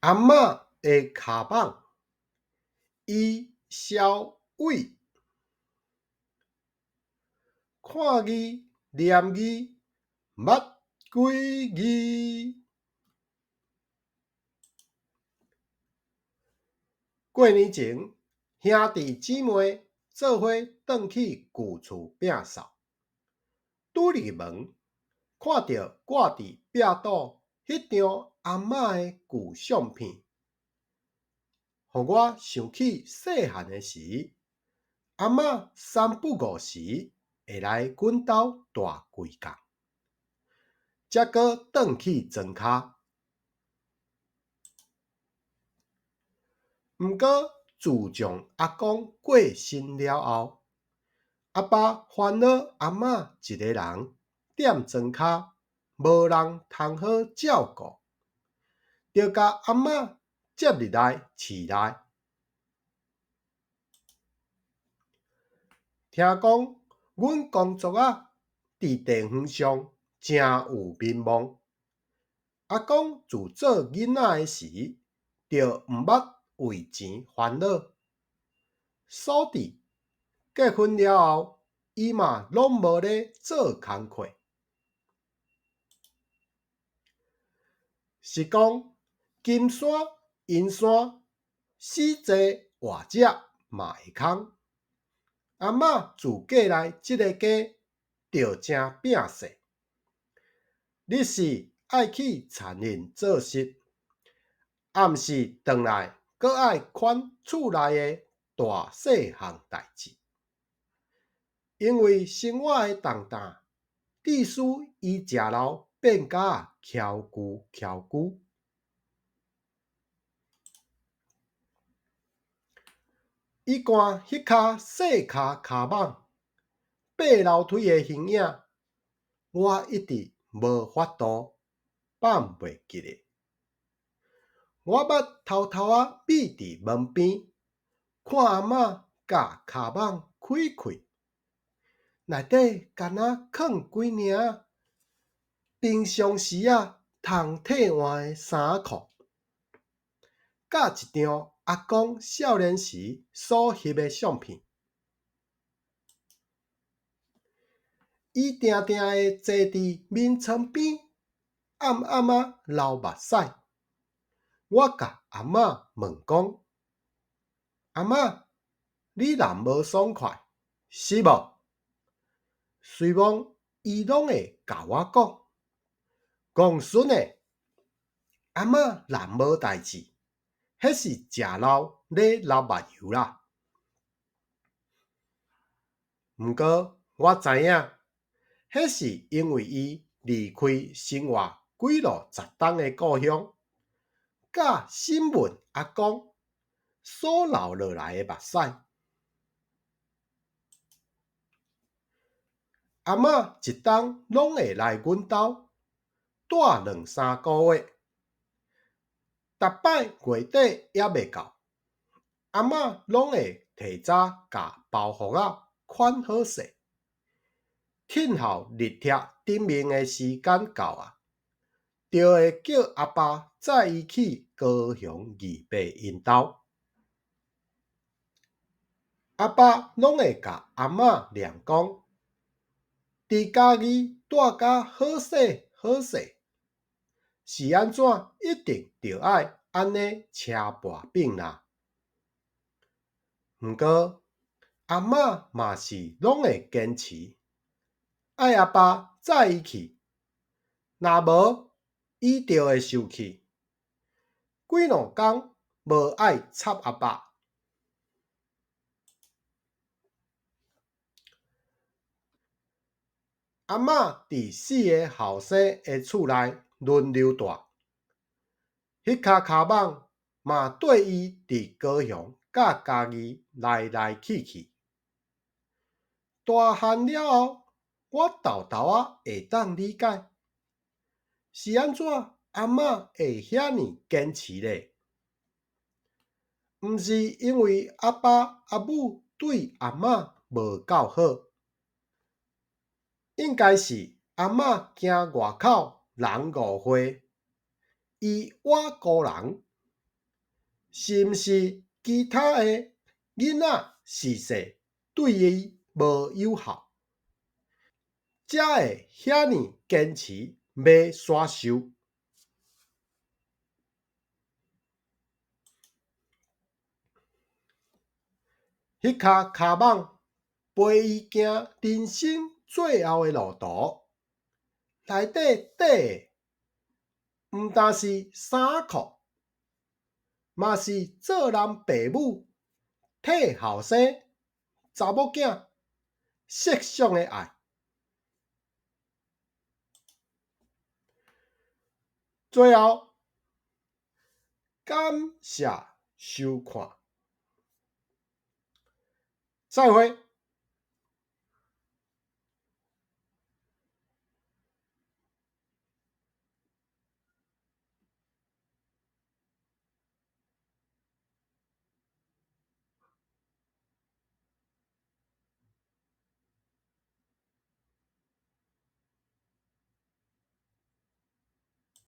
阿嬷的骹蠓，伊消委，看字念字，捌几字。过年前，兄弟姊妹做伙转去旧厝摒扫，拄入门，看到挂伫壁堵迄张阿嬷的旧相片，互我想起细汉的时，阿嬷三不五时会来阮兜住几工，才搁转去庄骹。毋过自从阿公过身了后，阿爸烦恼阿嬷一个人踮庄骹，无人通好照顾，就甲阿嬷接入来饲内。听讲阮工作伫地方上诚有名望，阿公自做囡仔的时，就毋捌为钱烦恼，所以结婚了后，伊嘛拢无咧做工课。是讲金山银山，死济活者嘛会空。阿嬷自嫁来即个家，就真拼势。日时爱去田林做事，暗时转来搁爱款厝内的大细项代志。因为生活的重担，致使伊食老变甲翘久。伊看迄骹细骹骹蠓爬楼梯的形影，我一直无法度放袂记咧。我捌偷偷秘伫门边，看阿嬷甲骹蠓开，内底干若藏几领平常时通替换的衫裤，甲一张阿公少年时所翕的相片。伊定定的坐伫眠床边，暗暗流目屎。我甲阿嬷问讲：阿嬷，你若无爽快，是无？随望伊拢会甲我讲：公孙诶，阿嬷若无代志，迄是食老咧流目油啦。毋过我知影，迄是因为伊离开生活几落十冬的故乡，甲审问阿公所流落来的目屎。阿嬷一冬拢会来阮兜住2-3个月，逐摆月底还未到，阿嬷拢会提早甲包袱款好势，等候日帖顶面的时间到就会叫阿爸载伊去高雄二伯因兜。阿爸拢会甲阿嬷念讲，伫家己住甲好势，是安怎一定着爱安尼车跋柄啦。毋过阿嬷嘛是拢会坚持，爱阿爸载伊去，若无伊就会生气，几两工无爱插阿爸。阿嬷伫4个后生的厝内轮流住，迄骹骹蠓嘛缀伊伫高雄甲家己来去。大汉了后，我豆会当理解，是安怎阿嬷会遐尼坚持咧？毋是因为阿爸阿母对阿嬷无够好，应该是阿嬷惊外口人误会，伊我孤人，是毋是其他的囡仔事势对伊无友好，才会遐尼坚持要选秀？迄卡卡网陪伊行人生最后的路途，内底缀的毋但是衫裤，嘛是做人爸母替后生查某囝设想的爱。最后，感谢收看，再会。